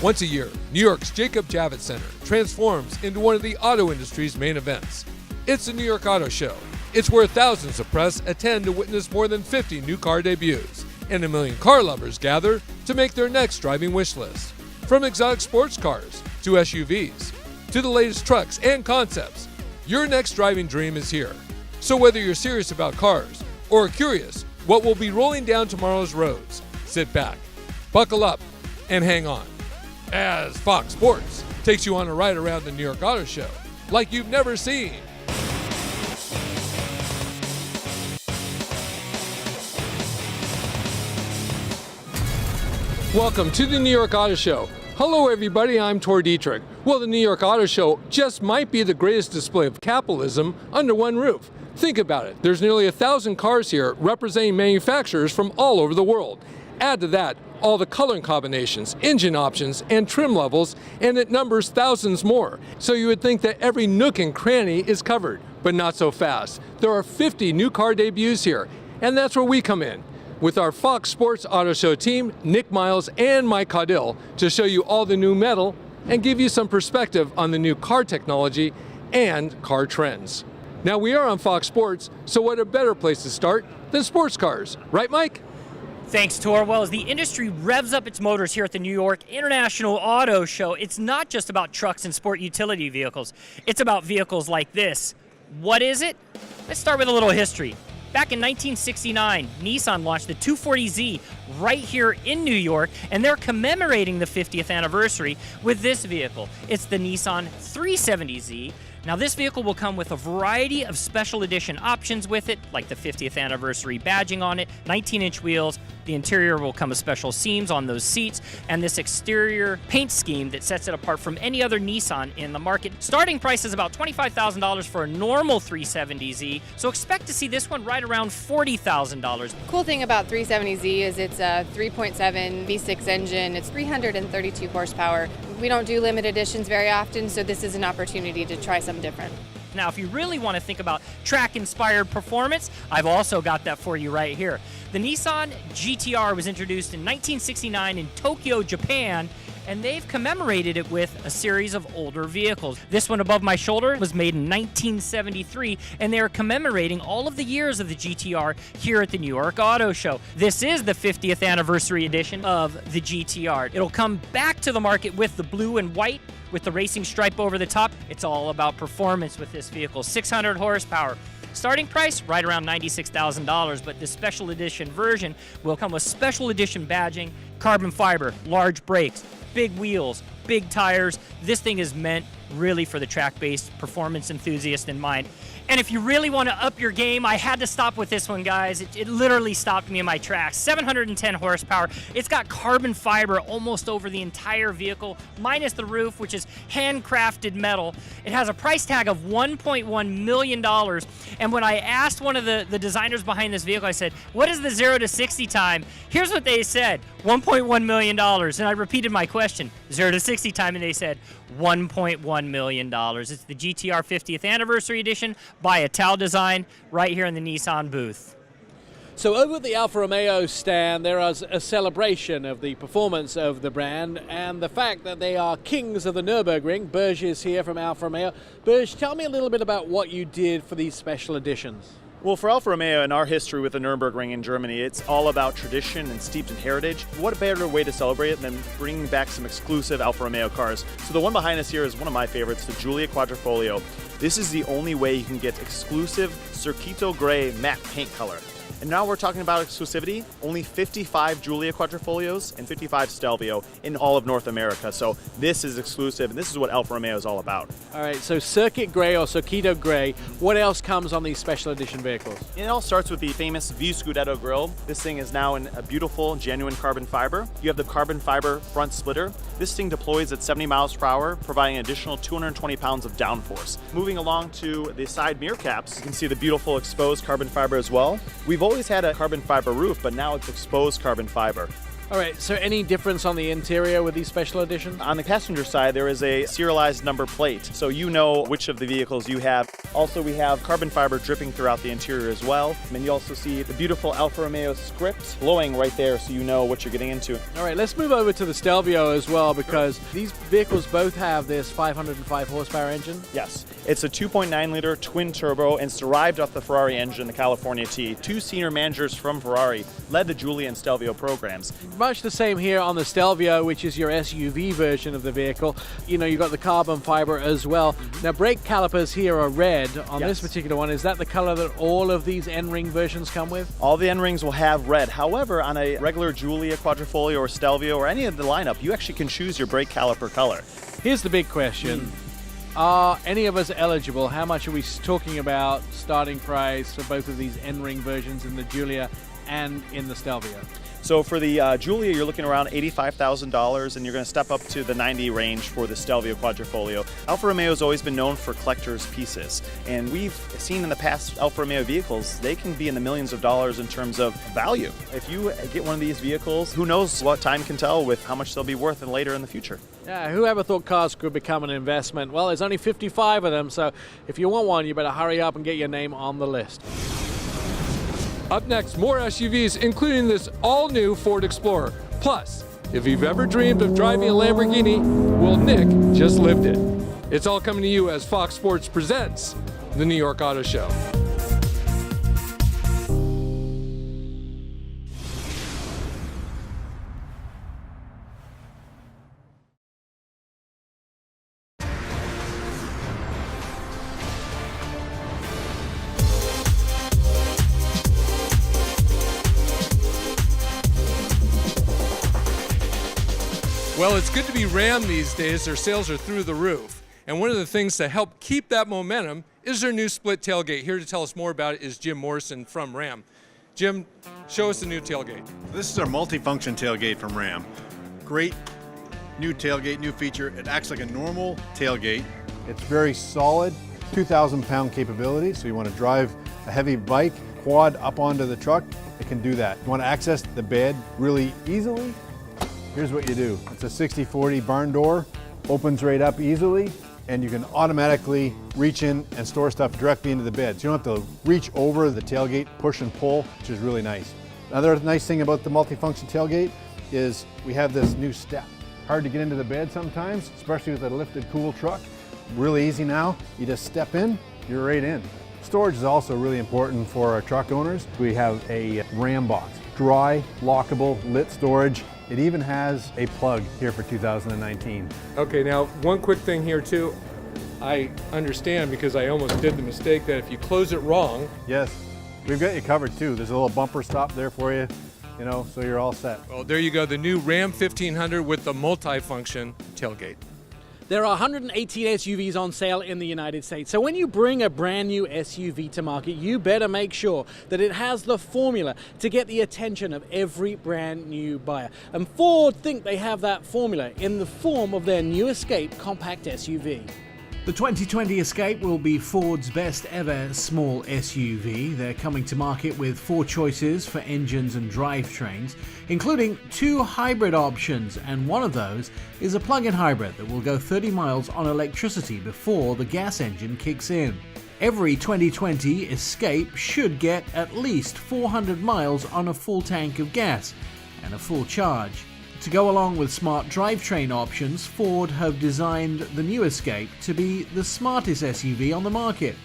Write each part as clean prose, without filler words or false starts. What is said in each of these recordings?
Once a year, New York's Jacob Javits Center transforms into one of the auto industry's main events. It's the New York Auto Show. It's where thousands of press attend to witness more than 50 new car debuts, and 1 million car lovers gather to make their next driving wish list. From exotic sports cars to SUVs to the latest trucks and concepts, your next driving dream is here. So whether you're serious about cars or curious what will be rolling down tomorrow's roads, sit back, buckle up, and hang on, as Fox Sports takes you on a ride around the New York Auto Show like you've never seen. Welcome to the New York Auto Show. Hello everybody, I'm Tor Dietrich. Well, the New York Auto Show just might be the greatest display of capitalism under one roof. Think about it. There's nearly 1,000 cars here representing manufacturers from all over the world. Add to that all the coloring combinations, engine options, and trim levels, and it numbers thousands more. So you would think that every nook and cranny is covered, but not so fast. There are 50 new car debuts here, and that's where we come in, with our Fox Sports Auto Show team, Nick Miles and Mike Caudill, to show you all the new metal and give you some perspective on the new car technology and car trends. Now, we are on Fox Sports, so what a better place to start than sports cars, right, Mike? Thanks, Tor. Well, as the industry revs up its motors here at the New York International Auto Show, it's not just about trucks and sport utility vehicles. It's about vehicles like this. What is it? Let's start with a little history. Back in 1969, Nissan launched the 240Z right here in New York, and they're commemorating the 50th anniversary with this vehicle. It's the Nissan 370Z. Now, this vehicle will come with a variety of special edition options with it, like the 50th anniversary badging on it, 19-inch wheels. The interior will come with special seams on those seats, and this exterior paint scheme that sets it apart from any other Nissan in the market. Starting price is about $25,000 for a normal 370Z, so expect to see this one right around $40,000. Cool thing about 370Z is it's a 3.7 V6 engine. It's 332 horsepower. We don't do limited editions very often, so this is an opportunity to try something different. Now, if you really want to think about track-inspired performance, I've also got that for you right here. The Nissan GT-R was introduced in 1969 in Tokyo, Japan, and they've commemorated it with a series of older vehicles. This one above my shoulder was made in 1973, and they're commemorating all of the years of the GT-R here at the New York Auto Show. This is the 50th anniversary edition of the GT-R. It'll come back to the market with the blue and white with the racing stripe over the top. It's all about performance with this vehicle. 600 horsepower. Starting price, right around $96,000, but this special edition version will come with special edition badging, carbon fiber, large brakes, big wheels, big tires. This thing is meant really for the track-based performance enthusiast in mind. And if you really want to up your game, I had to stop with this one, guys. It literally stopped me in my tracks. 710 horsepower. It's got carbon fiber almost over the entire vehicle, minus the roof, which is handcrafted metal. It has a price tag of $1.1 million. And when I asked one of the designers behind this vehicle, I said, what is the 0 to 60 time? Here's what they said, $1.1 million. And I repeated my question, 0 to 60 time, and they said, $1.1 million. It's the GT-R 50th Anniversary Edition by Ital Design right here in the Nissan booth. So over at the Alfa Romeo stand, there is a celebration of the performance of the brand and the fact that they are kings of the Nürburgring. Burj is here from Alfa Romeo. Burj, tell me a little bit about what you did for these special editions. Well, for Alfa Romeo and our history with the Nürburgring in Germany, it's all about tradition and steeped in heritage. What a better way to celebrate it than bringing back some exclusive Alfa Romeo cars. So the one behind us here is one of my favorites, the Giulia Quadrifoglio. This is the only way you can get exclusive Circuito Gray matte paint color. And now we're talking about exclusivity, only 55 Giulia Quadrifoglios and 55 Stelvio in all of North America. So this is exclusive, and this is what Alfa Romeo is all about. All right, so Circuit Gray or Circuito Gray, what else comes on these special edition vehicles? It all starts with the famous V Scudetto grille. This thing is now in a beautiful, genuine carbon fiber. You have the carbon fiber front splitter. This thing deploys at 70 miles per hour, providing an additional 220 pounds of downforce. Moving along to the side mirror caps, you can see the beautiful exposed carbon fiber as well. We've always had a carbon fiber roof, but now it's exposed carbon fiber. All right, so any difference on the interior with these special editions? On the passenger side, there is a serialized number plate, so you know which of the vehicles you have. Also, we have carbon fiber dripping throughout the interior as well. And you also see the beautiful Alfa Romeo script glowing right there, so you know what you're getting into. All right, let's move over to the Stelvio as well, because these vehicles both have this 505 horsepower engine. Yes, it's a 2.9-liter twin turbo, and it's derived off the Ferrari engine, the California T. Two senior managers from Ferrari led the Giulia and Stelvio programs. Much the same here on the Stelvio, which is your SUV version of the vehicle. You know, you've got the carbon fiber as well. Now, brake calipers here are red on this particular one. Is that the color that all of these N-Ring versions come with? All the N-Rings will have red. However, on a regular Giulia, Quadrifoglio, or Stelvio, or any of the lineup, you actually can choose your brake caliper color. Here's the big question. Are any of us eligible? How much are we talking about starting price for both of these N-Ring versions in the Giulia and in the Stelvio? So for the Giulia, you're looking around $85,000, and you're going to step up to the 90 range for the Stelvio Quadrifoglio. Alfa Romeo has always been known for collector's pieces, and we've seen in the past Alfa Romeo vehicles, they can be in the millions of dollars in terms of value. If you get one of these vehicles, who knows what time can tell with how much they'll be worth later in the future. Yeah, whoever thought cars could become an investment? Well, there's only 55 of them, so if you want one, you better hurry up and get your name on the list. Up next, more SUVs, including this all-new Ford Explorer. Plus, if you've ever dreamed of driving a Lamborghini, well, Nick just lived it. It's all coming to you as Fox Sports presents the New York Auto Show. Well, it's good to be Ram these days. Their sales are through the roof. And one of the things to help keep that momentum is their new split tailgate. Here to tell us more about it is Jim Morrison from Ram. Jim, show us the new tailgate. This is our multifunction tailgate from Ram. Great new tailgate, new feature. It acts like a normal tailgate. It's very solid, 2,000-pound capability, so you want to drive a heavy bike, quad up onto the truck, it can do that. You want to access the bed really easily? Here's what you do. It's a 60/40 barn door, opens right up easily, and you can automatically reach in and store stuff directly into the bed. So you don't have to reach over the tailgate, push and pull, which is really nice. Another nice thing about the multifunction tailgate is we have this new step. Hard to get into the bed sometimes, especially with a lifted cool truck. Really easy now. You just step in, you're right in. Storage is also really important for our truck owners. We have a Ram box, dry, lockable, lit storage. It even has a plug here for 2019. Okay, now one quick thing here too. I understand because I almost did the mistake that if you close it wrong, Yes, we've got you covered too. There's a little bumper stop there for you, so you're all set. well, there you go, the new Ram 1500 with the multi-function tailgate. There are 118 SUVs on sale in the United States. So when you bring a brand new SUV to market, you better make sure that it has the formula to get the attention of every brand new buyer. And Ford think they have that formula in the form of their new Escape compact SUV. The 2020 Escape will be Ford's best ever small SUV. They're coming to market with 4 choices for engines and drivetrains, including 2 hybrid options, and one of those is a plug-in hybrid that will go 30 miles on electricity before the gas engine kicks in. Every 2020 Escape should get at least 400 miles on a full tank of gas and a full charge. To go along with smart drivetrain options, Ford have designed the new Escape to be the smartest SUV on the market.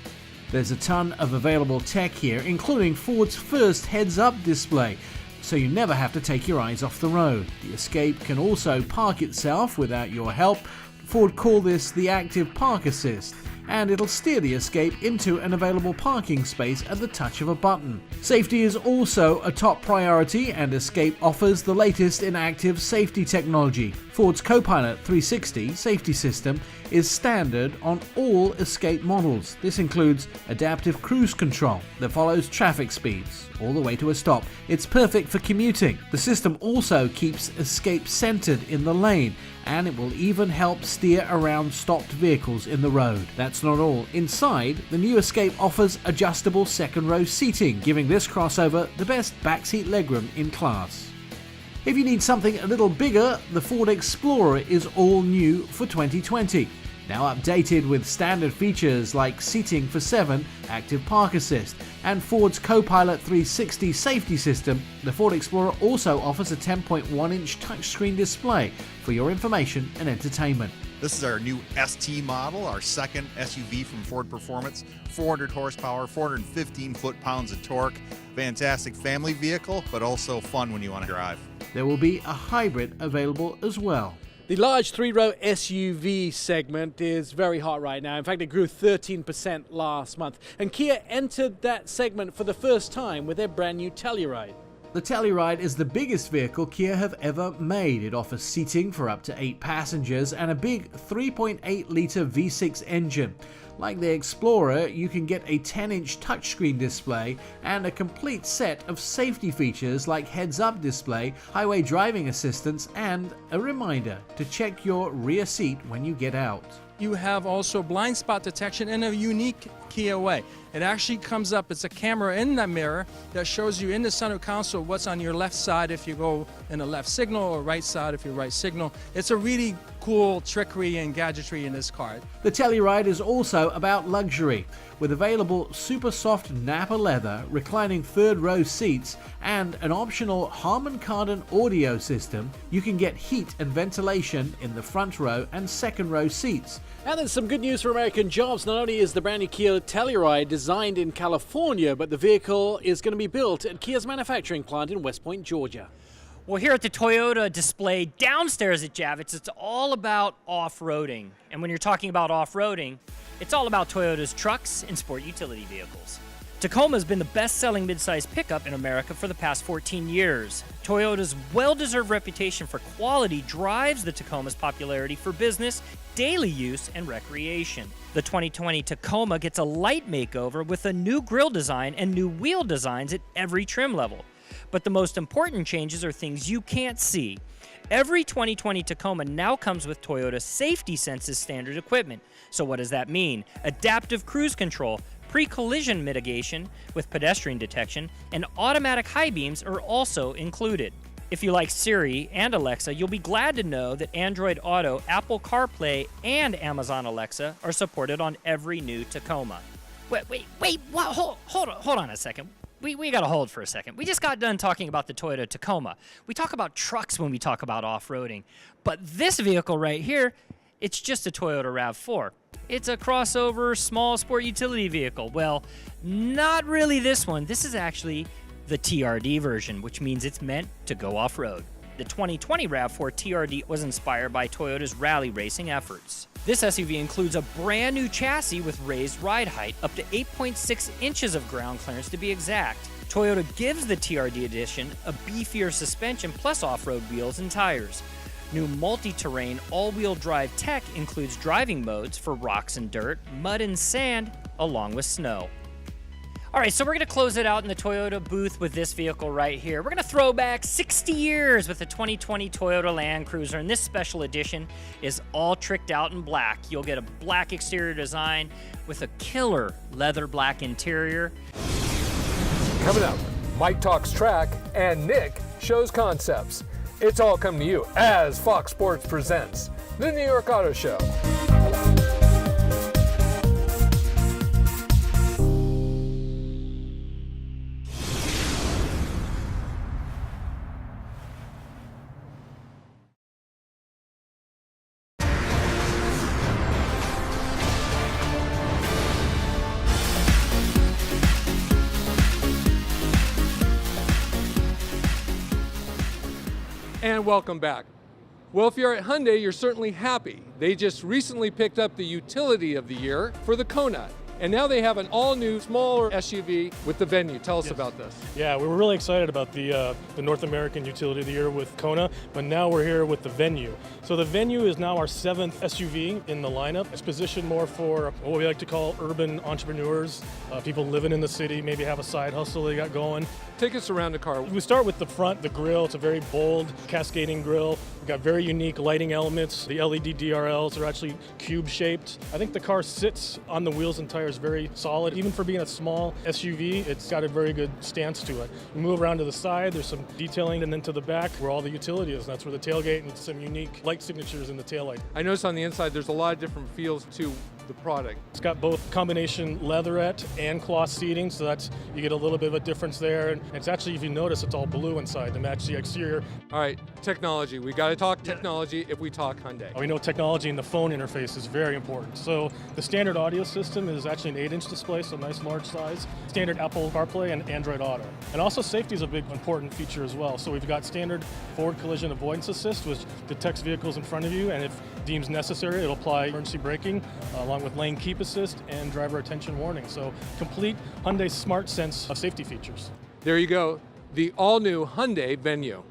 There's a ton of available tech here, including Ford's first heads-up display, so you never have to take your eyes off the road. The Escape can also park itself without your help. Ford call this the Active Park Assist, and it'll steer the Escape into an available parking space at the touch of a button. Safety is also a top priority, and Escape offers the latest in active safety technology. Ford's Copilot 360 safety system is standard on all Escape models. This includes adaptive cruise control that follows traffic speeds all the way to a stop. It's perfect for commuting. The system also keeps Escape centered in the lane, and it will even help steer around stopped vehicles in the road. That's not all. Inside, the new Escape offers adjustable second row seating, giving this crossover the best backseat legroom in class. If you need something a little bigger, the Ford Explorer is all new for 2020. Now updated with standard features like seating for 7, active park assist, and Ford's Copilot 360 safety system, the Ford Explorer also offers a 10.1-inch touchscreen display for your information and entertainment. This is our new ST model, our second SUV from Ford Performance. 400 horsepower, 415 foot-pounds of torque. Fantastic family vehicle, but also fun when you want to drive. There will be a hybrid available as well. The large 3-row SUV segment is very hot right now. In fact, it grew 13% last month. And Kia entered that segment for the first time with their brand new Telluride. The Telluride is the biggest vehicle Kia have ever made. It offers seating for up to 8 passengers and a big 3.8-litre V6 engine. Like the Explorer, you can get a 10-inch touchscreen display and a complete set of safety features like heads-up display, highway driving assistance, and a reminder to check your rear seat when you get out. You have also blind spot detection in a unique Kia way. It actually comes up, it's a camera in the mirror that shows you in the center console what's on your left side if you go in the left signal or right side if you're right signal. It's a really cool trickery and gadgetry in this car. The Telluride is also about luxury. With available super soft Napa leather, reclining third-row seats, and an optional Harman Kardon audio system, you can get heat and ventilation in the front row and second row seats. And there's some good news for American jobs. Not only is the brand new Kia Telluride designed in California, but the vehicle is going to be built at Kia's manufacturing plant in West Point, Georgia. Well, here at the Toyota display downstairs at Javits, it's all about off-roading. And when you're talking about off-roading, it's all about Toyota's trucks and sport utility vehicles. Tacoma has been the best-selling midsize pickup in America for the past 14 years. Toyota's well-deserved reputation for quality drives the Tacoma's popularity for business, daily use, and recreation. The 2020 Tacoma gets a light makeover with a new grille design and new wheel designs at every trim level. But the most important changes are things you can't see. Every 2020 Tacoma now comes with Toyota Safety Senses standard equipment. So what does that mean? Adaptive cruise control, pre-collision mitigation with pedestrian detection, and automatic high beams are also included. If you like Siri and Alexa, you'll be glad to know that Android Auto, Apple CarPlay, and Amazon Alexa are supported on every new Tacoma. Wait, hold on a second. We gotta hold for a second. We just got done talking about the Toyota Tacoma. We talk about trucks when we talk about off-roading. But this vehicle right here, it's just a Toyota RAV4. It's a crossover small sport utility vehicle. Well, not really this one. This is actually the TRD version, which means it's meant to go off-road. The 2020 RAV4 TRD was inspired by Toyota's rally racing efforts. This SUV includes a brand new chassis with raised ride height, up to 8.6 inches of ground clearance to be exact. Toyota gives the TRD edition a beefier suspension plus off-road wheels and tires. New multi-terrain all-wheel drive tech includes driving modes for rocks and dirt, mud and sand, along with snow. All right, so we're going to close it out in the Toyota booth with this vehicle right here. We're going to throw back 60 years with the 2020 Toyota Land Cruiser, and this special edition is all tricked out in black. You'll get a black exterior design with a killer leather black interior. Coming up, Mike talks track and Nick shows concepts. It's all coming to you as Fox Sports presents the New York Auto Show. And welcome back. Well, if you're at Hyundai, you're certainly happy. They just recently picked up the Utility of the Year for the Kona. And now they have an all-new, smaller SUV with the Venue. Tell us about this. Yeah, we were really excited about the North American Utility of the Year with Kona, but now we're here with the Venue. So the Venue is now our 7th SUV in the lineup. It's positioned more for what we like to call urban entrepreneurs, people living in the city, maybe have a side hustle they got going. Take us around the car. We start with the front, the grille. It's a very bold, cascading grille. We've got very unique lighting elements. The LED DRLs are actually cube-shaped. I think the car sits on the wheels and tires tire is very solid. Even for being a small SUV, it's got a very good stance to it. You move around to the side, there's some detailing, and then to the back where all the utility is. That's where the tailgate and some unique light signatures in the taillight. I noticed on the inside there's a lot of different feels to the product. It's got both combination leatherette and cloth seating, so that's you get a little bit of a difference there. And it's actually, if you notice, it's all blue inside to match the exterior. All right, technology. We got to talk technology if we talk Hyundai. We know technology in the phone interface is very important. So the standard audio system is actually an 8-inch display, so nice large size. Standard Apple CarPlay and Android Auto. And also safety is a big important feature as well. So we've got standard forward collision avoidance assist, which detects vehicles in front of you, and if deems necessary, it'll apply emergency braking along with lane keep assist and driver attention warning. So complete Hyundai Smart Sense of safety features. There you go, the all-new Hyundai Venue.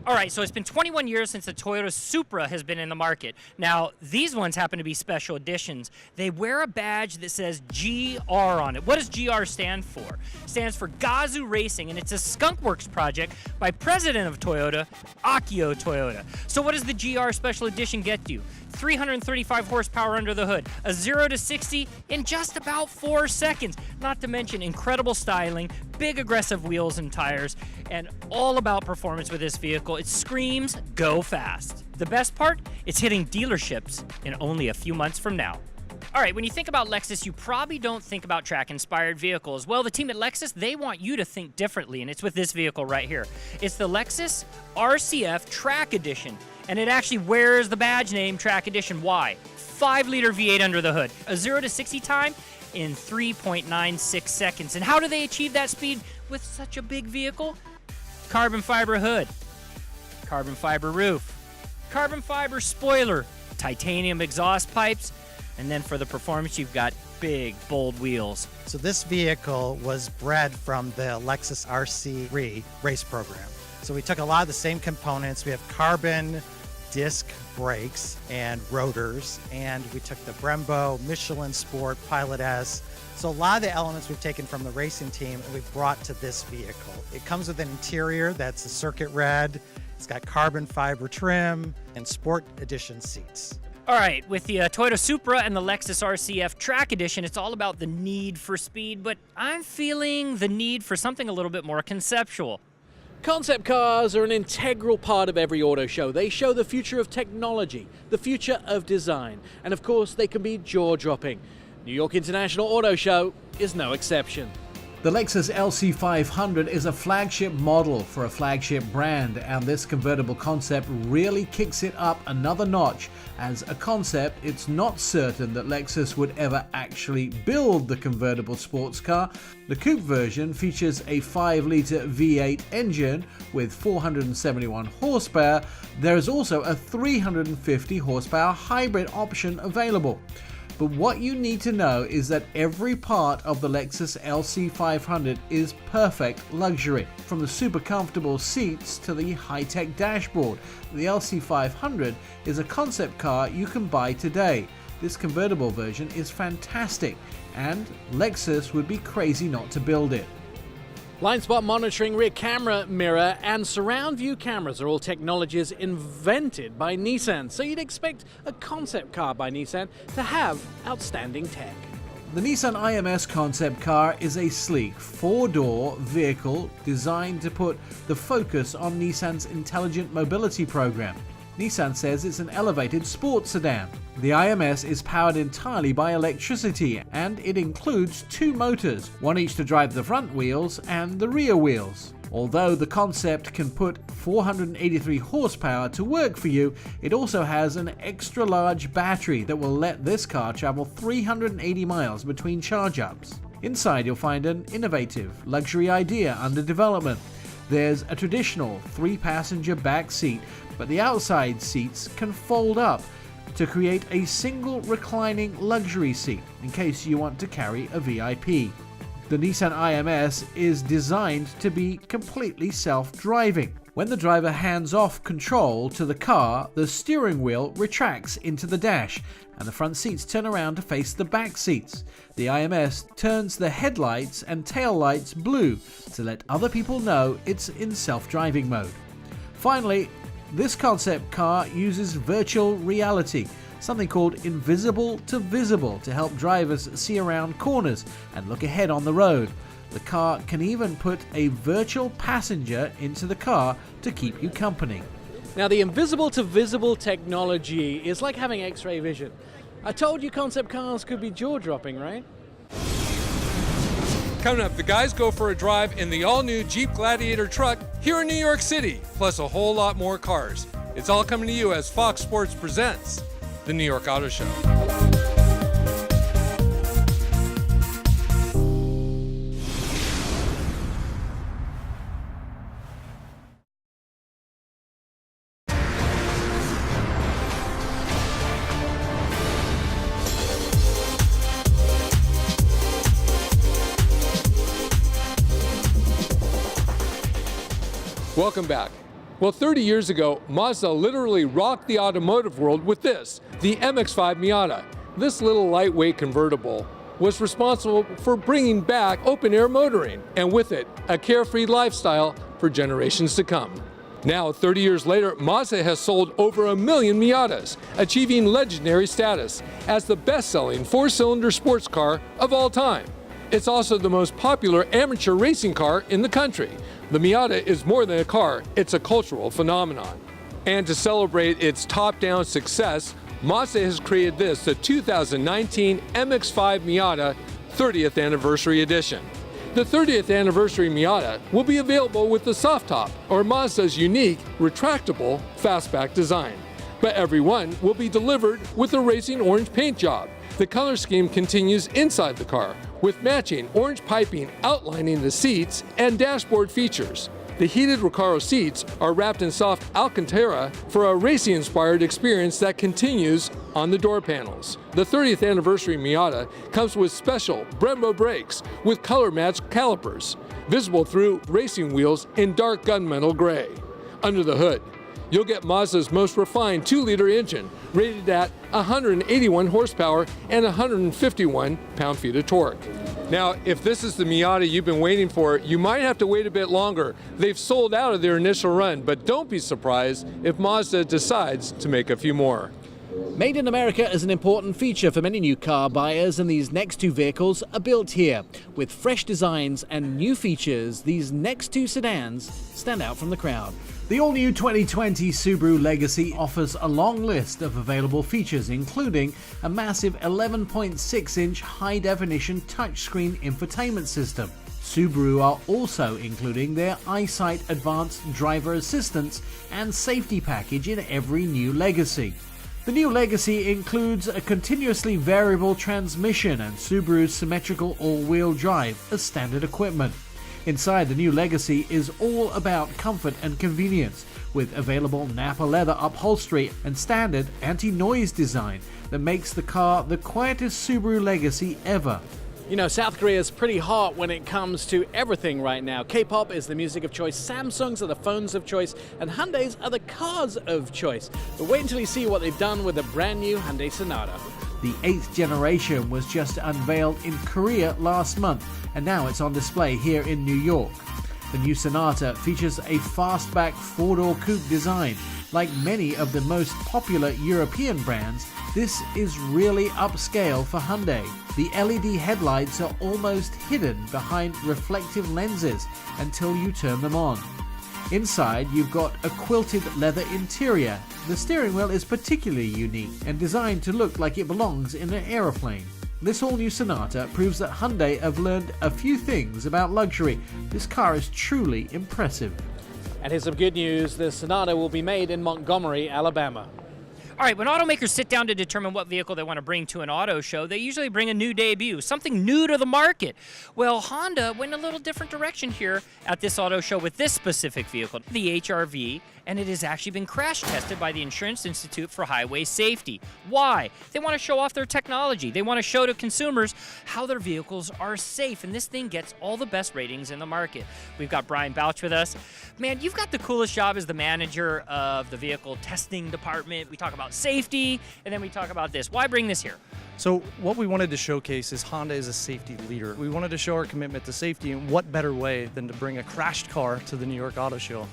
All right, so it's been 21 years since the Toyota Supra has been in the market. Now, these ones happen to be special editions. They wear a badge that says GR on it. What does GR stand for? It stands for Gazoo Racing, and it's a skunkworks project by president of Toyota, Akio Toyoda. So what does the GR Special Edition get you? 335 horsepower under the hood, a 0 to 60 in just about 4 seconds. Not to mention incredible styling, big aggressive wheels and tires, and all about performance with this vehicle. It screams, go fast. The best part, it's hitting dealerships in only a few months from now. All right, when you think about Lexus, you probably don't think about track-inspired vehicles. Well, the team at Lexus, they want you to think differently, and it's with this vehicle right here. It's the Lexus RCF Track Edition, and it actually wears the badge name Track Edition. Why? 5-liter V8 under the hood, a 0 to 60 time in 3.96 seconds. And how do they achieve that speed with such a big vehicle? Carbon fiber hood, carbon fiber roof, carbon fiber spoiler, titanium exhaust pipes, and then for the performance, you've got big, bold wheels. So this vehicle was bred from the Lexus RC3 race program. So we took a lot of the same components. We have carbon disc brakes and rotors, and we took the Brembo, Michelin Sport, Pilot S. So a lot of the elements we've taken from the racing team and we've brought to this vehicle. It comes with an interior that's a circuit red. It's got carbon fiber trim and sport edition seats. All right, with the Toyota Supra and the Lexus RCF Track Edition, it's all about the need for speed, but I'm feeling the need for something a little bit more conceptual. Concept cars are an integral part of every auto show. They show the future of technology, the future of design, and of course they can be jaw-dropping. New York International Auto Show is no exception. The Lexus LC500 is a flagship model for a flagship brand, and this convertible concept really kicks it up another notch. As a concept, it's not certain that Lexus would ever actually build the convertible sports car. The coupe version features a 5-liter V8 engine with 471 horsepower. There is also a 350 horsepower hybrid option available. But what you need to know is that every part of the Lexus LC500 is perfect luxury. From the super comfortable seats to the high-tech dashboard, the LC500 is a concept car you can buy today. This convertible version is fantastic, and Lexus would be crazy not to build it. Blind spot monitoring, rear camera, mirror, and surround view cameras are all technologies invented by Nissan, so you'd expect a concept car by Nissan to have outstanding tech. The Nissan IMS concept car is a sleek 4-door vehicle designed to put the focus on Nissan's intelligent mobility program. Nissan says it's an elevated sports sedan. The IMS is powered entirely by electricity, and it includes 2 motors, one each to drive the front wheels and the rear wheels. Although the concept can put 483 horsepower to work for you, it also has an extra large battery that will let this car travel 380 miles between charge-ups. Inside you'll find an innovative luxury idea under development. There's a traditional 3-passenger back seat, but the outside seats can fold up to create a single reclining luxury seat in case you want to carry a VIP. The Nissan IMS is designed to be completely self-driving. When the driver hands off control to the car, the steering wheel retracts into the dash and the front seats turn around to face the back seats. The IMS turns the headlights and tail lights blue to let other people know it's in self-driving mode. Finally, this concept car uses virtual reality. something called invisible to visible to help drivers see around corners and look ahead on the road. The car can even put a virtual passenger into the car to keep you company. Now, the invisible to visible technology is like having X-ray vision. I told you concept cars could be jaw-dropping, right? Coming up, the guys go for a drive in the all-new Jeep Gladiator truck here in New York City, plus a whole lot more cars. It's all coming to you as Fox Sports presents the New York Auto Show. Welcome back. Well, 30 years ago, Mazda literally rocked the automotive world with this, the MX-5 Miata. This little lightweight convertible was responsible for bringing back open-air motoring, and with it, a carefree lifestyle for generations to come. Now, 30 years later, Mazda has sold over 1 million Miatas, achieving legendary status as the best-selling four-cylinder sports car of all time. It's also the most popular amateur racing car in the country. The Miata is more than a car, it's a cultural phenomenon. And to celebrate its top-down success, Mazda has created this, the 2019 MX-5 Miata 30th Anniversary Edition. The 30th Anniversary Miata will be available with the soft top, or Mazda's unique, retractable, fastback design. But every one will be delivered with a racing orange paint job. The color scheme continues inside the car, with matching orange piping outlining the seats and dashboard features. The heated Recaro seats are wrapped in soft Alcantara for a racing-inspired experience that continues on the door panels. The 30th Anniversary Miata comes with special Brembo brakes with color-matched calipers, visible through racing wheels in dark gunmetal gray. Under the hood, you'll get Mazda's most refined 2-liter engine, rated at 181 horsepower and 151 pound-feet of torque. Now, if this is the Miata you've been waiting for, you might have to wait a bit longer. They've sold out of their initial run, but don't be surprised if Mazda decides to make a few more. Made in America is an important feature for many new car buyers, and these next two vehicles are built here. With fresh designs and new features, these next two sedans stand out from the crowd. The all-new 2020 Subaru Legacy offers a long list of available features, including a massive 11.6-inch high-definition touchscreen infotainment system. Subaru are also including their EyeSight Advanced Driver Assistance and safety package in every new Legacy. The new Legacy includes a continuously variable transmission and Subaru's symmetrical all-wheel drive as standard equipment. Inside, the new Legacy is all about comfort and convenience, with available Nappa leather upholstery and standard anti-noise design that makes the car the quietest Subaru Legacy ever. You know, South Korea is pretty hot when it comes to everything right now. K-pop is the music of choice, Samsungs are the phones of choice, and Hyundais are the cars of choice. But wait until you see what they've done with the brand new Hyundai Sonata. The 8th generation was just unveiled in Korea last month, and now it's on display here in New York. The new Sonata features a fastback four-door coupe design. Like many of the most popular European brands, this is really upscale for Hyundai. The LED headlights are almost hidden behind reflective lenses until you turn them on. Inside, you've got a quilted leather interior. The steering wheel is particularly unique and designed to look like it belongs in an aeroplane. This all-new Sonata proves that Hyundai have learned a few things about luxury. This car is truly impressive. And here's some good news, the Sonata will be made in Montgomery, Alabama. All right, when automakers sit down to determine what vehicle they want to bring to an auto show, they usually bring a new debut, something new to the market. Well, Honda went a little different direction here at this auto show with this specific vehicle, the HR-V, and it has actually been crash tested by the Insurance Institute for Highway Safety. Why? They want to show off their technology. They want to show to consumers how their vehicles are safe, and this thing gets all the best ratings in the market. We've got Brian Bouch with us. Man, you've got the coolest job as the manager of the vehicle testing department. We talk about safety, and then we talk about this. Why bring this here? So what we wanted to showcase is Honda is a safety leader. We wanted to show our commitment to safety, and what better way than to bring a crashed car to the New York Auto Show.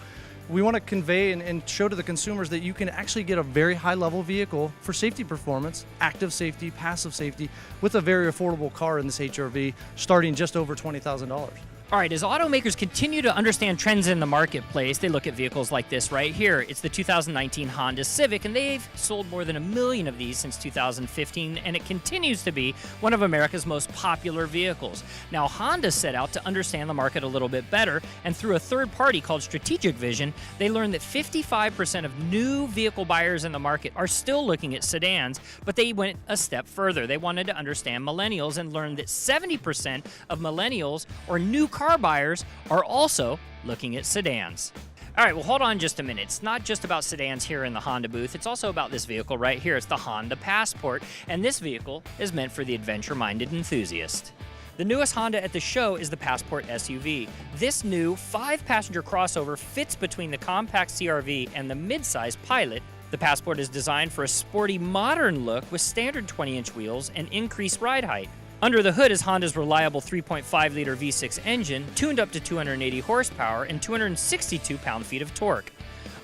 We want to convey and show to the consumers that you can actually get a very high-level vehicle for safety performance, active safety, passive safety, with a very affordable car in this HR-V, starting just over $20,000. All right, as automakers continue to understand trends in the marketplace, they look at vehicles like this right here. It's the 2019 Honda Civic, and they've sold more than 1 million of these since 2015, and it continues to be one of America's most popular vehicles. Now, Honda set out to understand the market a little bit better, and through a third party called Strategic Vision, they learned that 55% of new vehicle buyers in the market are still looking at sedans, but they went a step further. They wanted to understand millennials and learned that 70% of millennials or new car buyers are also looking at sedans. All right, well, hold on just a minute. It's not just about sedans here in the Honda booth. It's also about this vehicle right here. It's the Honda Passport, and this vehicle is meant for the adventure-minded enthusiast. The newest Honda at the show is the Passport SUV. This new 5-passenger crossover fits between the compact CR-V and the midsize Pilot. The Passport is designed for a sporty, modern look with standard 20-inch wheels and increased ride height. Under the hood is Honda's reliable 3.5-liter V6 engine, tuned up to 280 horsepower and 262 pound-feet of torque.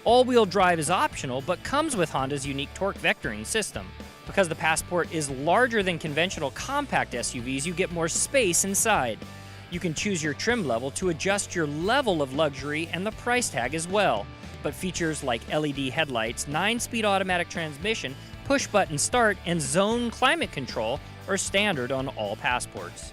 All-wheel drive is optional, but comes with Honda's unique torque vectoring system. Because the Passport is larger than conventional compact SUVs, you get more space inside. You can choose your trim level to adjust your level of luxury and the price tag as well. But features like LED headlights, 9-speed automatic transmission, push-button start, and zone climate control are standard on all Passports.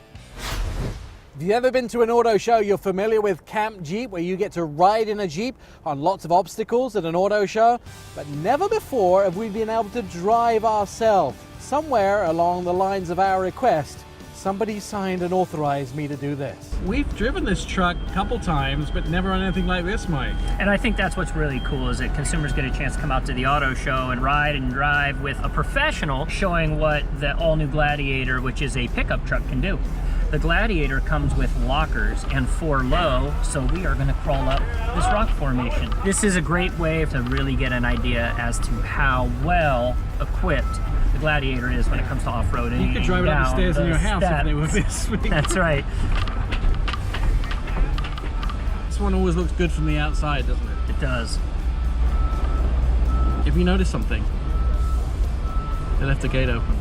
If you've ever been to an auto show, you're familiar with Camp Jeep, where you get to ride in a Jeep on lots of obstacles at an auto show. But never before have we been able to drive ourselves. Somewhere along the lines of our request, somebody signed and authorized me to do this. We've driven this truck a couple times, but never on anything like this, Mike. And I think that's what's really cool, is that consumers get a chance to come out to the auto show and ride and drive with a professional showing what the all-new Gladiator, which is a pickup truck, can do. The Gladiator comes with lockers and 4 low, so we are going to crawl up this rock formation. This is a great way to really get an idea as to how well equipped the Gladiator is when it comes to off-roading. You could drive it up the stairs in your house if they were this big. That's right. This one always looks good from the outside, doesn't it? It does. If you notice something, they left the gate open.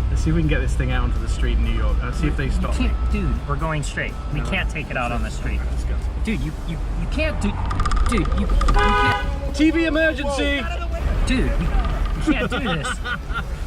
Let's see if we can get this thing out onto the street in New York. Let's see if they stop. Dude, we're going straight. We can't take it out on the street. Let's go. Dude, you can't do. Dude, you can't. TV emergency! Dude, you can't do this.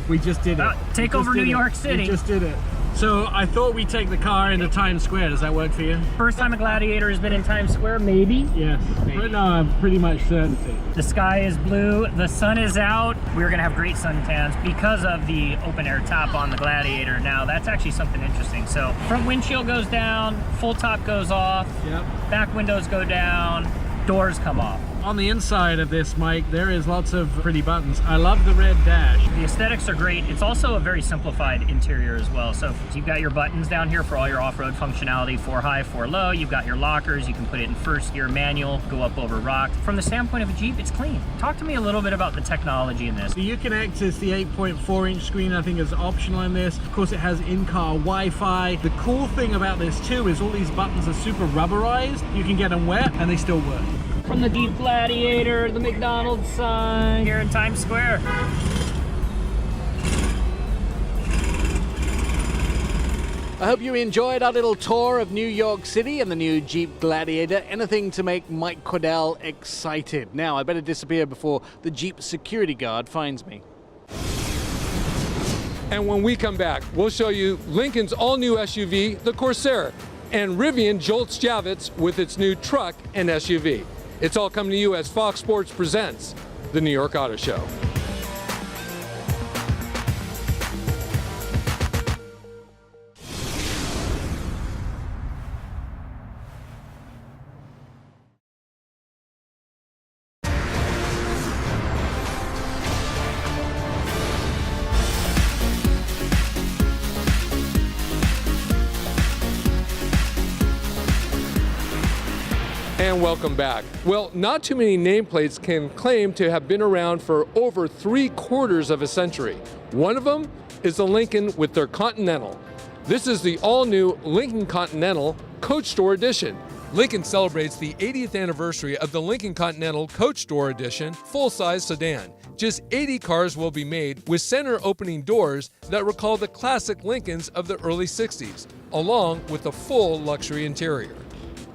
We just did it. Take over New York City. We just did it. So I thought we'd take the car into Times Square. Does that work for you? First time a Gladiator has been in Times Square, maybe? Yes. But no, I'm pretty much certainty. The sky is blue, the sun is out. We're gonna have great suntans because of the open air top on the Gladiator. Now that's actually something interesting. So front windshield goes down, full top goes off, Yep. back windows go down, doors come off. On the inside of this, Mike, there is lots of pretty buttons. I love the red dash. The aesthetics are great. It's also a very simplified interior as well. So you've got your buttons down here for all your off-road functionality, 4 high, 4 low. You've got your lockers. You can put it in first gear manual, go up over rocks. From the standpoint of a Jeep, it's clean. Talk to me a little bit about the technology in this. So you can access the 8.4-inch screen, I think is optional in this. Of course, it has in-car Wi-Fi. The cool thing about this too is all these buttons are super rubberized. You can get them wet and they still work. From the Jeep Gladiator, the McDonald's sign here in Times Square. I hope you enjoyed our little tour of New York City and the new Jeep Gladiator. Anything to make Mike Cordell excited. Now, I better disappear before the Jeep security guard finds me. And when we come back, we'll show you Lincoln's all-new SUV, the Corsair, and Rivian jolts Javits with its new truck and SUV. It's all coming to you as Fox Sports presents the New York Auto Show. And welcome back. Well, not too many nameplates can claim to have been around for over 3/4 of a century. One of them is the Lincoln with their Continental. This is the all-new Lincoln Continental Coach Store Edition. Lincoln celebrates the 80th anniversary of the Lincoln Continental Coach Door Edition full-size sedan. Just 80 cars will be made with center-opening doors that recall the classic Lincolns of the early 60s, along with a full luxury interior.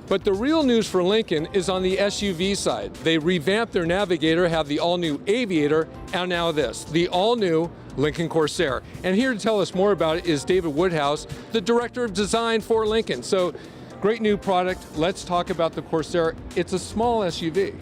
But the real news for Lincoln is on the SUV side. They revamped their Navigator, have the all-new Aviator, and now this, the all-new Lincoln Corsair. And here to tell us more about it is David Woodhouse, the Director of Design for Lincoln. So, great new product. Let's talk about the Corsair. It's a small SUV.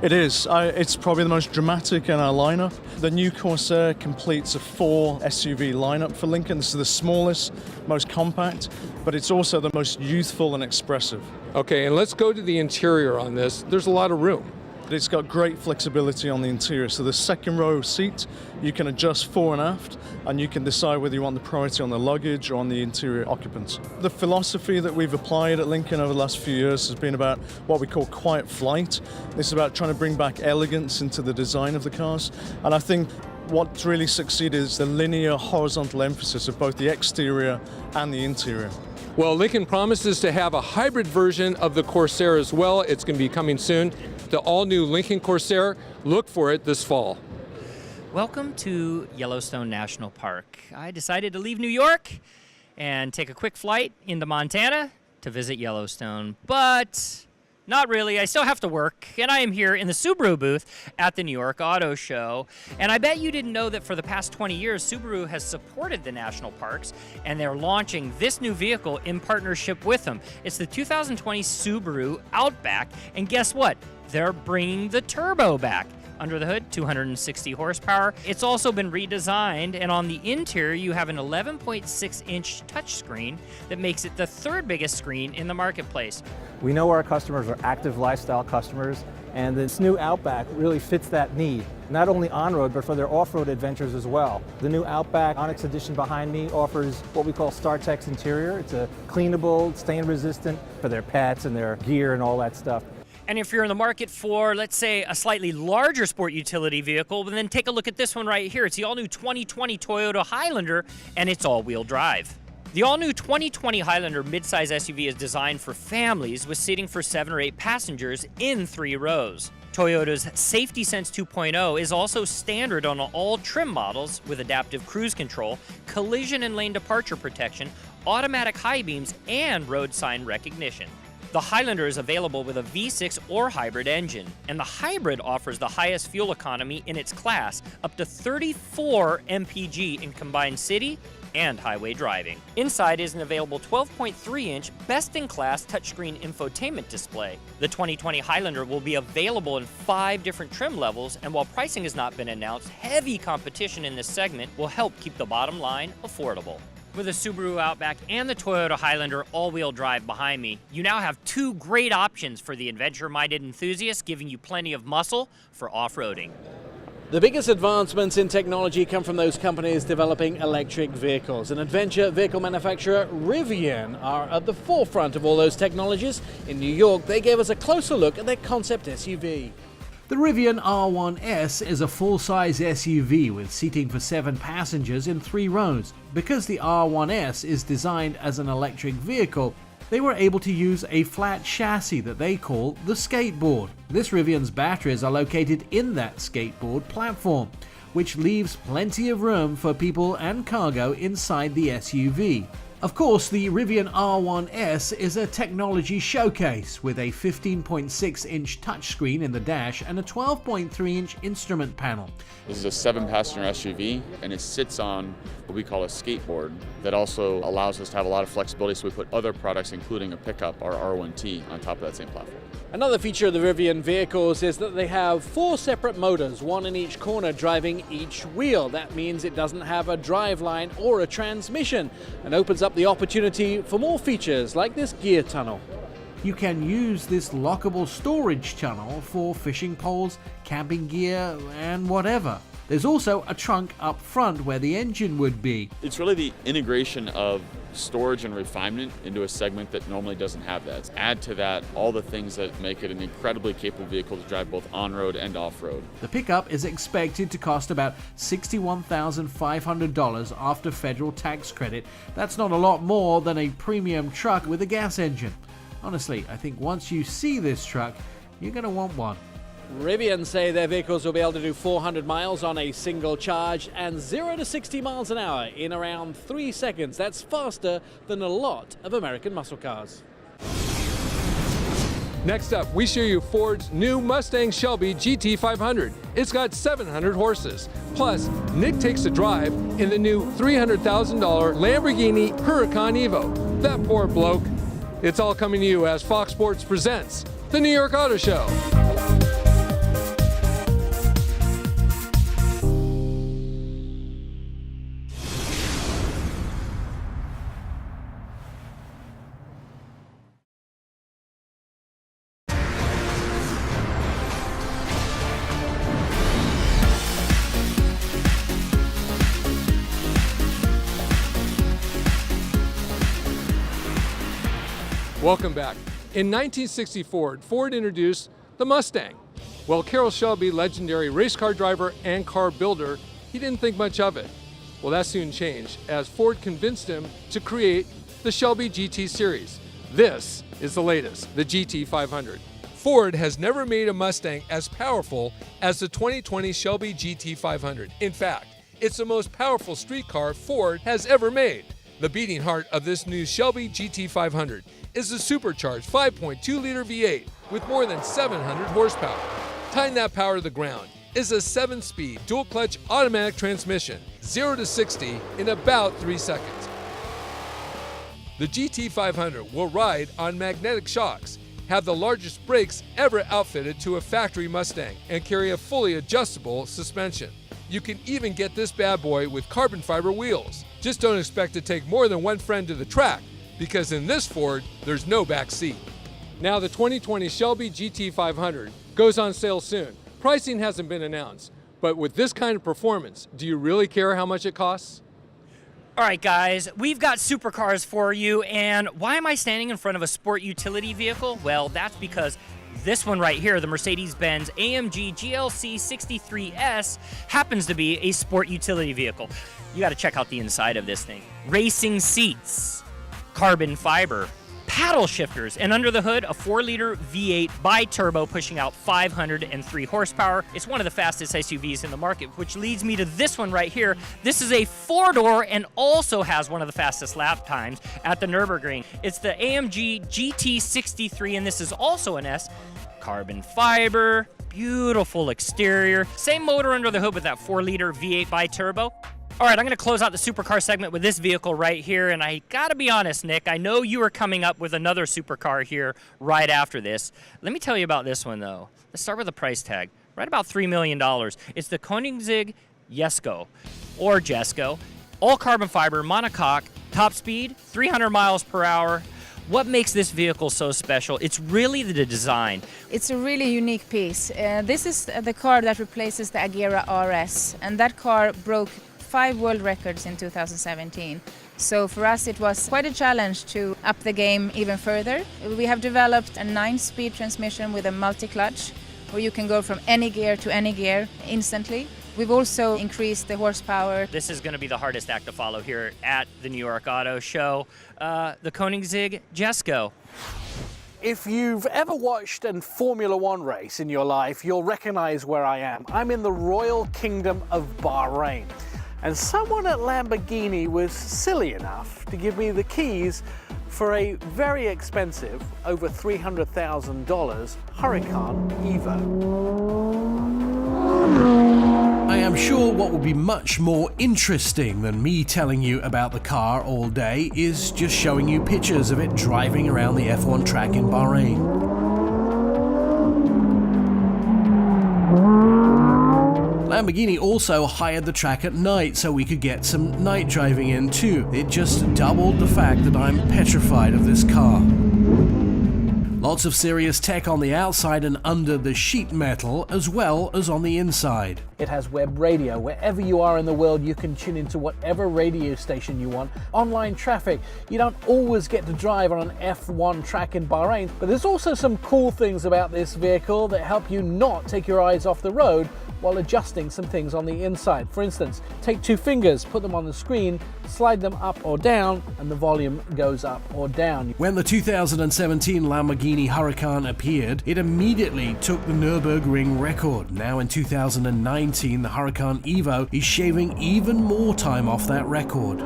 It is. It's probably the most dramatic in our lineup. The new Corsair completes a 4 SUV lineup for Lincoln. This is the smallest, most compact, but it's also the most youthful and expressive. Okay, and let's go to the interior on this. There's a lot of room. It's got great flexibility on the interior. So the second row seat, you can adjust fore and aft, and you can decide whether you want the priority on the luggage or on the interior occupants. The philosophy that we've applied at Lincoln over the last few years has been about what we call quiet flight. This is about trying to bring back elegance into the design of the cars. And I think what's really succeeded is the linear horizontal emphasis of both the exterior and the interior. Well, Lincoln promises to have a hybrid version of the Corsair as well. It's going to be coming soon. The all-new Lincoln Corsair. Look for it this fall. Welcome to Yellowstone National Park. I decided to leave New York and take a quick flight into Montana to visit Yellowstone, but not really. I still have to work, and I am here in the Subaru booth at the New York Auto Show. And I bet you didn't know that for the past 20 years, Subaru has supported the national parks, and they're launching this new vehicle in partnership with them. It's the 2020 Subaru Outback, and guess what? They're bringing the turbo back. Under the hood, 260 horsepower. It's also been redesigned, and on the interior, you have an 11.6-inch touchscreen that makes it the third biggest screen in the marketplace. We know our customers are active lifestyle customers, and this new Outback really fits that need, not only on-road, but for their off-road adventures as well. The new Outback Onyx Edition behind me offers what we call StarTex interior. It's a cleanable, stain-resistant for their pets and their gear and all that stuff. And if you're in the market for, let's say, a slightly larger sport utility vehicle, then take a look at this one right here. It's the all-new 2020 Toyota Highlander, and it's all-wheel drive. The all-new 2020 Highlander midsize SUV is designed for families with seating for 7 or 8 passengers in 3 rows. Toyota's Safety Sense 2.0 is also standard on all trim models with adaptive cruise control, collision and lane departure protection, automatic high beams, and road sign recognition. The Highlander is available with a V6 or hybrid engine, and the hybrid offers the highest fuel economy in its class, up to 34 mpg in combined city and highway driving. Inside is an available 12.3-inch best-in-class touchscreen infotainment display. The 2020 Highlander will be available in 5 different trim levels, and while pricing has not been announced, heavy competition in this segment will help keep the bottom line affordable. With the Subaru Outback and the Toyota Highlander all-wheel drive behind me, you now have 2 great options for the adventure-minded enthusiast, giving you plenty of muscle for off-roading. The biggest advancements in technology come from those companies developing electric vehicles. And adventure vehicle manufacturer Rivian are at the forefront of all those technologies. In New York, they gave us a closer look at their concept SUV. The Rivian R1S is a full-size SUV with seating for 7 passengers in 3 rows. Because the R1S is designed as an electric vehicle, they were able to use a flat chassis that they call the skateboard. This Rivian's batteries are located in that skateboard platform, which leaves plenty of room for people and cargo inside the SUV. Of course, the Rivian R1S is a technology showcase with a 15.6-inch touchscreen in the dash and a 12.3-inch instrument panel. This is a 7-passenger SUV, and it sits on what we call a skateboard that also allows us to have a lot of flexibility, so we put other products, including a pickup, our R1T, on top of that same platform. Another feature of the Rivian vehicles is that they have 4 separate motors, 1 in each corner driving each wheel. That means it doesn't have a driveline or a transmission, and opens up the opportunity for more features like this gear tunnel. You can use this lockable storage tunnel for fishing poles, camping gear, and whatever. There's also a trunk up front where the engine would be. It's really the integration of storage and refinement into a segment that normally doesn't have that. Add to that all the things that make it an incredibly capable vehicle to drive both on-road and off-road. The pickup is expected to cost about $61,500 after federal tax credit. That's not a lot more than a premium truck with a gas engine. Honestly, I think once you see this truck, you're going to want one. Rivian say their vehicles will be able to do 400 miles on a single charge and 0 to 60 miles an hour in around 3 seconds. That's faster than a lot of American muscle cars. Next up, we show you Ford's new Mustang Shelby GT500. It's got 700 horses. Plus, Nick takes a drive in the new $300,000 Lamborghini Huracan Evo. That poor bloke. It's all coming to you as Fox Sports presents the New York Auto Show. Welcome back. In 1964, Ford introduced the Mustang. Well, Carroll Shelby, legendary race car driver and car builder, he didn't think much of it. Well, that soon changed as Ford convinced him to create the Shelby GT series. This is the latest, the GT500. Ford has never made a Mustang as powerful as the 2020 Shelby GT500. In fact, it's the most powerful street car Ford has ever made. The beating heart of this new Shelby GT500 is the supercharged 5.2-liter V8 with more than 700 horsepower. Tying that power to the ground is a 7-speed dual-clutch automatic transmission, 0 to 60 in about 3 seconds. The GT500 will ride on magnetic shocks, have the largest brakes ever outfitted to a factory Mustang, and carry a fully adjustable suspension. You can even get this bad boy with carbon fiber wheels. Just don't expect to take more than one friend to the track, because in this Ford, there's no back seat. Now the 2020 Shelby GT500 goes on sale soon. Pricing hasn't been announced, but with this kind of performance, do you really care how much it costs? All right, guys, we've got supercars for you, and why am I standing in front of a sport utility vehicle? Well, that's because this one right here, the Mercedes-Benz AMG GLC 63S, happens to be a sport utility vehicle. You got to check out the inside of this thing. Racing seats, carbon fiber, paddle shifters, and under the hood, a 4-liter V8 bi-turbo pushing out 503 horsepower. It's one of the fastest SUVs in the market, which leads me to this one right here. This is a 4-door and also has one of the fastest lap times at the Nürburgring. It's the AMG GT63, and this is also an S. Carbon fiber, beautiful exterior. Same motor under the hood with that 4-liter V8 bi-turbo. All right, I'm going to close out the supercar segment with this vehicle right here, and I got to be honest, Nick, I know you are coming up with another supercar here right after this. Let me tell you about this one, though. Let's start with the price tag, right about $3 million. It's the Koenigsegg Jesko, or Jesko, all carbon fiber, monocoque, top speed, 300 miles per hour. What makes this vehicle so special? It's really the design. It's a really unique piece. This is the car that replaces the Agera RS, and that car broke 5 world records in 2017. So for us it was quite a challenge to up the game even further. We have developed a 9-speed transmission with a multi-clutch where you can go from any gear to any gear instantly. We've also increased the horsepower. This is going to be the hardest act to follow here at the New York Auto Show. The Koenigsegg Jesko. If you've ever watched a Formula One race in your life, you'll recognize where I am. I'm in the Royal Kingdom of Bahrain. And someone at Lamborghini was silly enough to give me the keys for a very expensive, over $300,000 Huracan Evo. I am sure what will be much more interesting than me telling you about the car all day is just showing you pictures of it driving around the F1 track in Bahrain. Lamborghini also hired the track at night so we could get some night driving in too. It just doubled the fact that I'm petrified of this car. Lots of serious tech on the outside and under the sheet metal as well as on the inside. It has web radio. Wherever you are in the world, you can tune into whatever radio station you want. Online traffic. You don't always get to drive on an F1 track in Bahrain, but there's also some cool things about this vehicle that help you not take your eyes off the road while adjusting some things on the inside. For instance, take 2 fingers, put them on the screen, slide them up or down, and the volume goes up or down. When the 2017 Lamborghini Huracan appeared, it immediately took the Nürburgring record. Now in 2019, the Huracan Evo is shaving even more time off that record.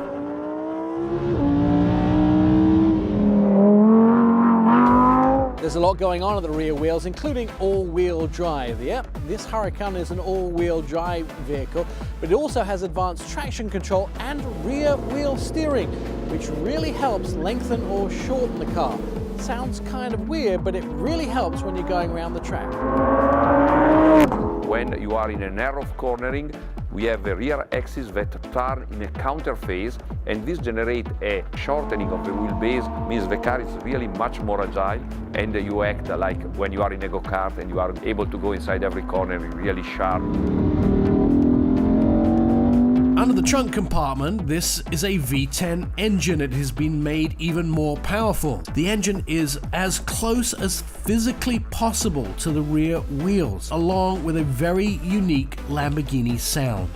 There's a lot going on at the rear wheels, including all-wheel drive. Yep, this Huracan is an all-wheel drive vehicle, but it also has advanced traction control and rear wheel steering, which really helps lengthen or shorten the car. Sounds kind of weird, but it really helps when you're going around the track. When you are in a narrow cornering, we have a rear axis that turn in a counter phase, and this generates a shortening of the wheelbase, means the car is really much more agile, and you act like when you are in a go-kart and you are able to go inside every corner really sharp. Under the trunk compartment, this is a V10 engine. It has been made even more powerful. The engine is as close as physically possible to the rear wheels, along with a very unique Lamborghini sound.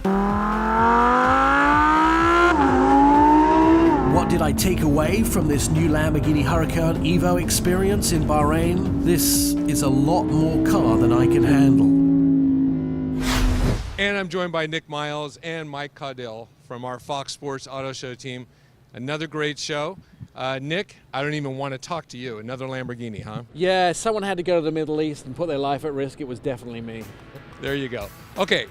What did I take away from this new Lamborghini Huracan Evo experience in Bahrain? This is a lot more car than I can handle. And I'm joined by Nick Miles and Mike Caudill from our Fox Sports Auto Show team. Another great show. Nick, I don't even want to talk to you. Another Lamborghini, huh? Yeah, someone had to go to the Middle East and put their life at risk. It was definitely me. There you go. Okay,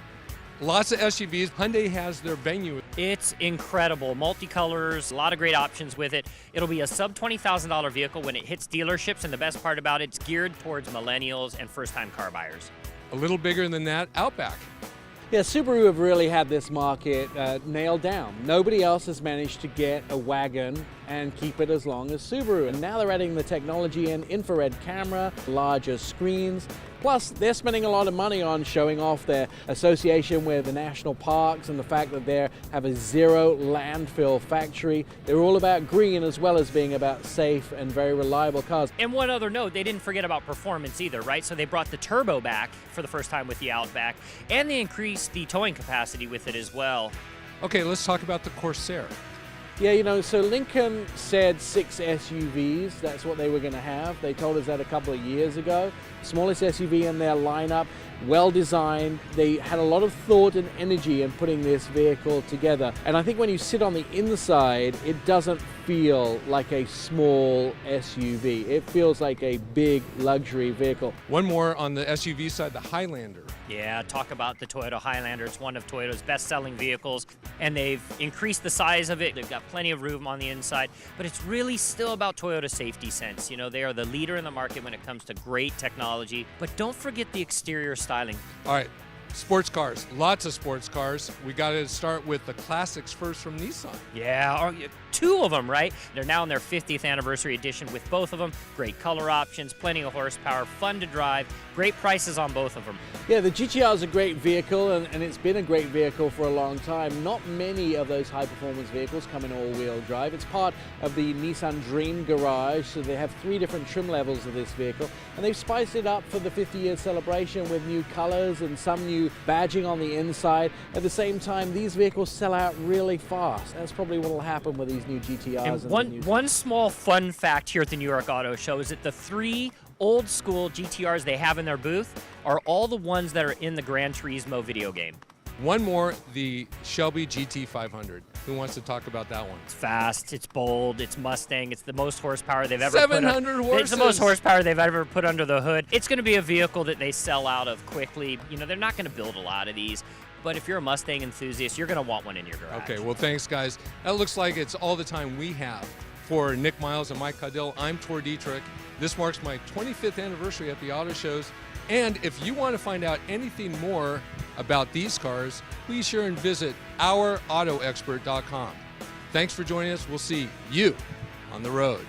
lots of SUVs. Hyundai has their Venue. It's incredible. Multicolors, a lot of great options with it. It'll be a sub $20,000 vehicle when it hits dealerships, and the best part about it, it's geared towards millennials and first-time car buyers. A little bigger than that, Outback. Yeah, Subaru have really had this market nailed down. Nobody else has managed to get a wagon and keep it as long as Subaru. And now they're adding the technology in, infrared camera, larger screens. Plus, they're spending a lot of money on showing off their association with the national parks and the fact that they have a zero landfill factory. They're all about green as well as being about safe and very reliable cars. And one other note, they didn't forget about performance either, right? So they brought the turbo back for the first time with the Outback, and they increased the towing capacity with it as well. Okay, let's talk about the Corsair. Yeah, you know, so Lincoln said 6 SUVs, that's what they were going to have. They told us that a couple of years ago. Smallest SUV in their lineup, well designed. They had a lot of thought and energy in putting this vehicle together. And I think when you sit on the inside, it doesn't feel like a small SUV. It feels like a big luxury vehicle. One more on the SUV side, the Highlander. Yeah, talk about the Toyota Highlander. It's one of Toyota's best-selling vehicles, and they've increased the size of it. They've got plenty of room on the inside, but it's really still about Toyota safety sense. You know, they are the leader in the market when it comes to great technology, but don't forget the exterior styling. All right, sports cars, lots of sports cars. We got to start with the classics first from Nissan. Yeah, 2 of them, right? They're now in their 50th anniversary edition with both of them. Great color options, plenty of horsepower, fun to drive, great prices on both of them. Yeah, the GTR is a great vehicle, and it's been a great vehicle for a long time. Not many of those high-performance vehicles come in all-wheel drive. It's part of the Nissan Dream Garage, so they have 3 different trim levels of this vehicle, and they've spiced it up for the 50-year celebration with new colors and some new badging on the inside. At the same time, these vehicles sell out really fast. That's probably what will happen with these new GTRs. And one small fun fact here at the New York Auto Show is that the 3 old school GTRs they have in their booth are all the ones that are in the Gran Turismo video game. One more, the Shelby GT500. Who wants to talk about that one? It's fast, it's bold, it's Mustang, it's the most horsepower they've ever 700 horses. It's the most horsepower they've ever put under the hood. It's going to be a vehicle that they sell out of quickly. You know, they're not going to build a lot of these, but if you're a Mustang enthusiast, you're going to want one in your garage. Okay, well, thanks, guys. That looks like it's all the time we have. For Nick Miles and Mike Caudill, I'm Tor Dietrich. This marks my 25th anniversary at the auto shows. And if you want to find out anything more about these cars, please sure and visit ourautoexpert.com. Thanks for joining us. We'll see you on the road.